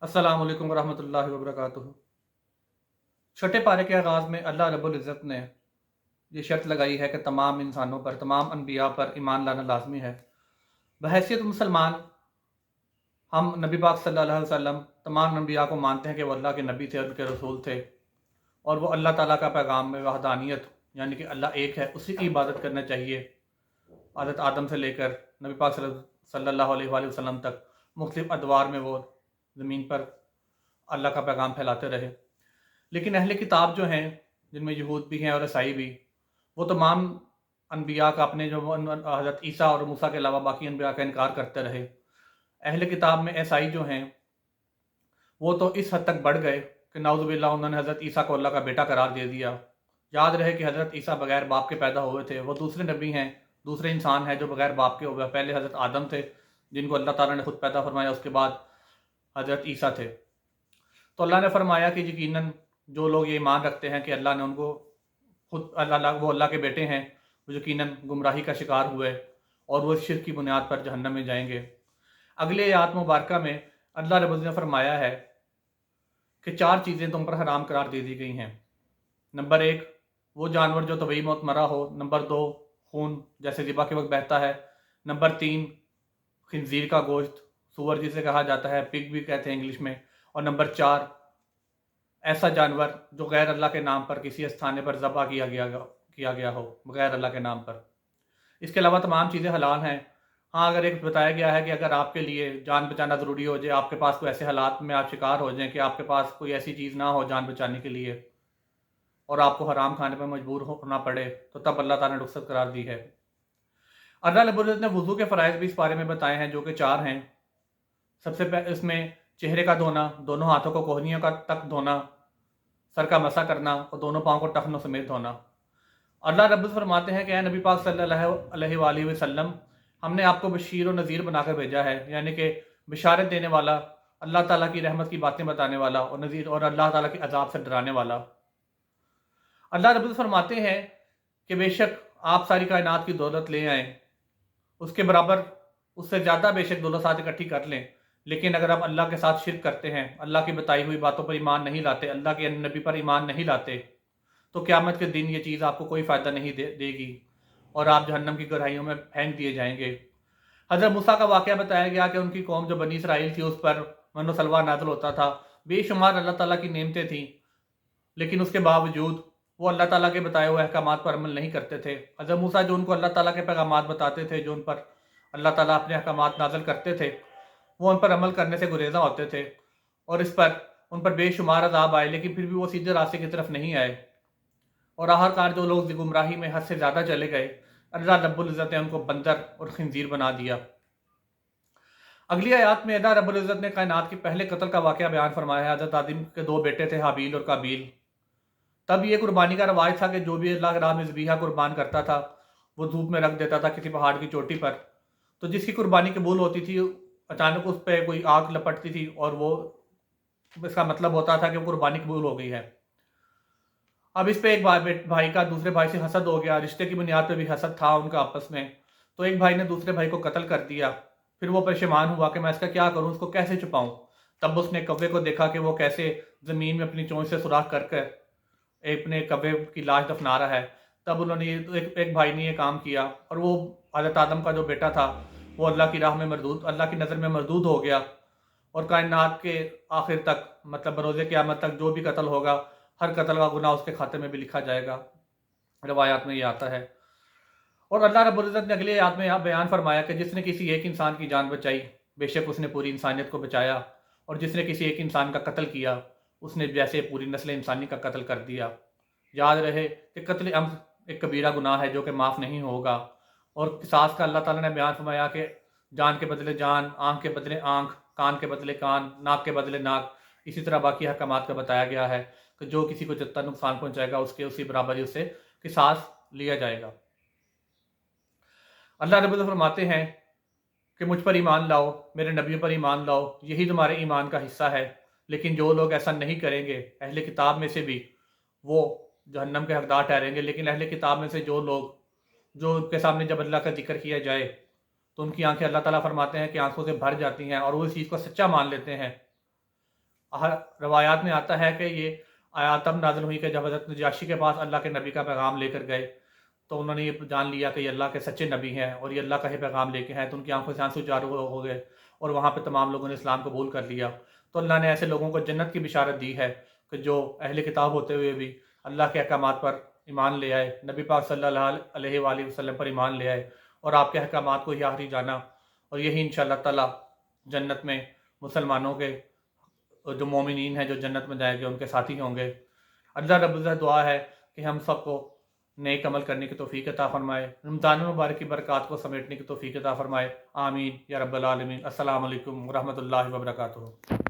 अस्सलाम वालेकुम वरहमतुल्लाहि वबरकातुहू। छठे पारे के आगाज़ में अल्लाह रब्बुल इज़्ज़त ने ये शर्त लगाई है कि तमाम इंसानों पर, तमाम अनबिया पर ईमान लाना लाज़मी है। बहैसियत मुसलमान हम नबी पाक सल्लल्लाहु अलैहि वसल्लम तमाम अनबिया को मानते हैं कि वो अल्लाह के नबी थे, उनके रसूल थे और वो अल्लाह ताला का पैगाम में वहदानियत यानी कि अल्लाह एक है, उसी की इबादत करना चाहिए। हज़रत आदम से लेकर नबी पाक सल्लल्लाहु अलैहि वसल्लम तक मुख्तलिफ़ अदवार में वो ज़मीन पर अल्लाह का पैगाम फैलाते रहे। लेकिन अहले किताब जो हैं, जिनमें यहूद भी हैं और ईसाई भी, वो तमाम अनबिया का अपने जो हज़रत ईसा और मूसा के अलावा बाकी अनबिया का इनकार करते रहे। अहले किताब में ईसाई जो हैं, वो तो इस हद तक बढ़ गए कि नाउज़ुबिल्लाह उन्होंने हज़रत ईसा को अल्लाह का बेटा करार दे दिया। याद रहे कि हज़रत ईसा बग़ैर बाप के पैदा हुए थे, वो दूसरे नबी हैं, दूसरे इंसान हैं जो बग़ैर बाप के हुए। पहले हज़रत आदम थे, जिनको अल्लाह ताला ने खुद पैदा फरमाया, उसके बाद हज़रत ईसा थे। तो अल्लाह ने फरमाया कि यकीनन जो लोग ये ईमान रखते हैं कि अल्लाह ने उनको खुद वो अल्लाह के बेटे हैं, वो यकीनन गुमराही का शिकार हुए और वो शिर्क की बुनियाद पर जहन्नम में जाएंगे। अगले आयत मुबारका में अल्लाह रब्बुल इज़्ज़त ने फरमाया है कि 4 चीज़ें तुम पर हराम करार दे दी गई हैं। नंबर 1, वो जानवर जो तबई मौत मरा हो। नंबर 2, खून जैसे ज़िबा के वक्त बहता है। नंबर 3, खिंजीर का गोश्त, सूअर जिसे कहा जाता है, पिग भी कहते हैं इंग्लिश में। और नंबर 4, ऐसा जानवर जो गैर अल्लाह के नाम पर किसी स्थान पर ज़बह किया गया हो, बगैर अल्लाह के नाम पर। इसके अलावा तमाम चीज़ें हलाल हैं। हाँ, अगर एक बताया गया है कि अगर आपके लिए जान बचाना ज़रूरी हो जाए, आपके पास कोई ऐसे हालात में आप शिकार हो जाएँ कि आपके पास कोई ऐसी चीज़ ना हो जान बचाने के लिए और आपको हराम खाने पर मजबूर होना पड़े, तो तब अल्लाह ताला ने रुख़्सत करार दी है। अल्लाह रब्बुल इज़्ज़त ने वुज़ू के फ़राइज़ भी इस बारे में बताए हैं, जो कि 4 हैं। सबसे इसमें चेहरे का धोना, दोनों हाथों को कोहनियों का तक धोना, सर का मसा करना और दोनों पाँव को टखनों समेत धोना। अल्लाह रब्बुल फरमाते हैं कि ए नबी पाक सल्लल्लाहु अलैहि वसल्लम, हमने आपको बशीर और नज़ीर बनाकर भेजा है, यानी कि बिशारत देने वाला, अल्लाह ताला की रहमत की बातें बताने वाला और नज़ीर और अल्लाह ताला के अज़ाब से डराने वाला। अल्लाह रब्बुल फरमाते हैं कि बेशक आप सारी कायनात की दौलत ले आएँ, उसके बराबर उससे ज़्यादा बेशक दौलत साथ इकट्ठी कर लें, लेकिन अगर आप अल्लाह के साथ शिर्क करते हैं, अल्लाह की बताई हुई बातों पर ईमान नहीं लाते, अल्लाह के नबी पर ईमान नहीं लाते, तो क़यामत के दिन ये चीज़ आपको कोई फ़ायदा नहीं देगी और आप जहन्नम की गहराइयों में फेंक दिए जाएंगे। हज़रत मूसा का वाक़या बताया गया कि उनकी कौम जो बनी इसराइल थी, उस पर मन्नो सलवा नाज़िल होता था, बेशुमार अल्लाह ताला की नेमतें थीं, लेकिन उसके बावजूद वो अल्लाह ताला के बताए हुए अहकामात पर अमल नहीं करते थे। हज़रत मूसा जो उनको अल्लाह ताला के पैगामात बताते थे, जो उन पर अल्लाह ताला अपने अहकामात नाज़िल करते थे, वो उन पर अमल करने से गुरेज़ा होते थे और इस पर उन पर बेशुमार अज़ाब आए, लेकिन फिर भी वो सीधे रास्ते की तरफ नहीं आए और आखिरकार जो लोग गुमराही में हद से ज़्यादा चले गए, अल्लाह रब्बुल इज़्ज़त ने उनको बंदर और खिंजीर बना दिया। अगली आयत में अल्लाह रब्बुल इज़्ज़त ने कायनात के पहले कत्ल का वाक़या बयान फरमाया है। हज़रत आदम के 2 बेटे थे, हाबील और काबील। तब ये कुर्बानी का रवाज था कि जो भी अल्लाह के राह में ज़बीहा कुर्बान करता था, वो धूप में रख देता था किसी पहाड़ की चोटी पर। तो जिसकी कुर्बानी कबूल होती थी, अचानक उस पे कोई आग लपटती थी और वो इसका मतलब होता था कि वो कुर्बानी कबूल हो गई है। अब इस पे एक भाई का दूसरे भाई से हसद हो गया, रिश्ते की बुनियाद पे भी हसद था उनका आपस में। तो एक भाई ने दूसरे भाई को कत्ल कर दिया। फिर वो परेशान हुआ कि मैं इसका क्या करूँ, उसको कैसे छुपाऊँ? तब उसने कौवे को देखा कि वो कैसे ज़मीन में अपनी चोंच से सुराख कर कर अपने कौवे की लाश दफना रहा है। तब उन्होंने एक भाई ने ये काम किया और वो हज़रत आदम का जो बेटा था, वो अल्लाह की राह में अल्लाह की नज़र में मरदूद हो गया और कायनात के आखिर तक, मतलब बरोज़े क़यामत तक जो भी कत्ल होगा, हर कत्ल का गुनाह उसके खाते में भी लिखा जाएगा। रवायात में ये आता है। और अल्लाह रब्बुल इज़्ज़त ने अगली आयत में यहाँ बयान फरमाया कि जिसने किसी एक इंसान की जान बचाई, बेशक उसने पूरी इंसानियत को बचाया, और जिसने किसी एक इंसान का कत्ल किया, उसने जैसे पूरी नस्ल इंसानी का कत्ल कर दिया। याद रहे कि कत्ल अम्द एक कबीरा गुनाह है जो कि माफ़ नहीं होगा। और किसास का अल्लाह ताला ने बयान फरमाया कि जान के बदले जान, आँख के बदले आँख, कान के बदले कान, नाक के बदले नाक। इसी तरह बाकी अहकामात का बताया गया है कि जो किसी को जितना नुकसान पहुँचाएगा, उसके उसी बराबर ही उससे किसास लिया जाएगा। अल्लाह रब्बुल फरमाते हैं कि मुझ पर ईमान लाओ, मेरे नबियों पर ईमान लाओ, यही तुम्हारे ईमान का हिस्सा है। लेकिन जो लोग ऐसा नहीं करेंगे, अहले किताब में से भी, वो जहन्नम के हकदार ठहरेंगे। लेकिन अहले किताब में से जो लोग, जो उनके सामने जब अल्लाह का जिक्र किया जाए, तो उनकी आंखें, अल्लाह ताला फरमाते हैं कि आंखों से भर जाती हैं और वो इस चीज़ को सच्चा मान लेते हैं। روایات میں آتا ہے کہ یہ آیات تب نازل ہوئی کہ جب حضرت نجاشی کے پاس اللہ کے نبی کا پیغام لے کر گئے تو انہوں نے یہ جان لیا کہ یہ اللہ کے سچے نبی ہیں اور یہ اللہ کا ہی پیغام لے کے ہیں، تو ان کی آنکھوں سے آنسو جاری ہو گئے اور وہاں پہ تمام لوگوں نے اسلام قبول کر لیا۔ تو اللہ نے ایسے لوگوں کو جنت کی بشارت دی ہے کہ جو اہل کتاب ہوتے ہوئے بھی اللہ کے احکامات پر ایمان لے آئے، نبی پاک صلی اللہ علیہ وآلہ وسلم پر ایمان لے آئے اور آپ کے احکامات کو ہی آخری جانا، اور یہی انشاءاللہ تعالی جنت میں مسلمانوں کے جو مومنین ہیں جو جنت میں جائیں گے ان کے ساتھی ہوں گے۔ اللہ رب العزت دعا ہے کہ ہم سب کو نیک عمل کرنے کی توفیق عطا فرمائے، رمضان المبارک کی برکات کو سمیٹنے کی توفیق عطا فرمائے، آمین یا رب العالمین۔ السلام علیکم ورحمۃ اللہ وبرکاتہ۔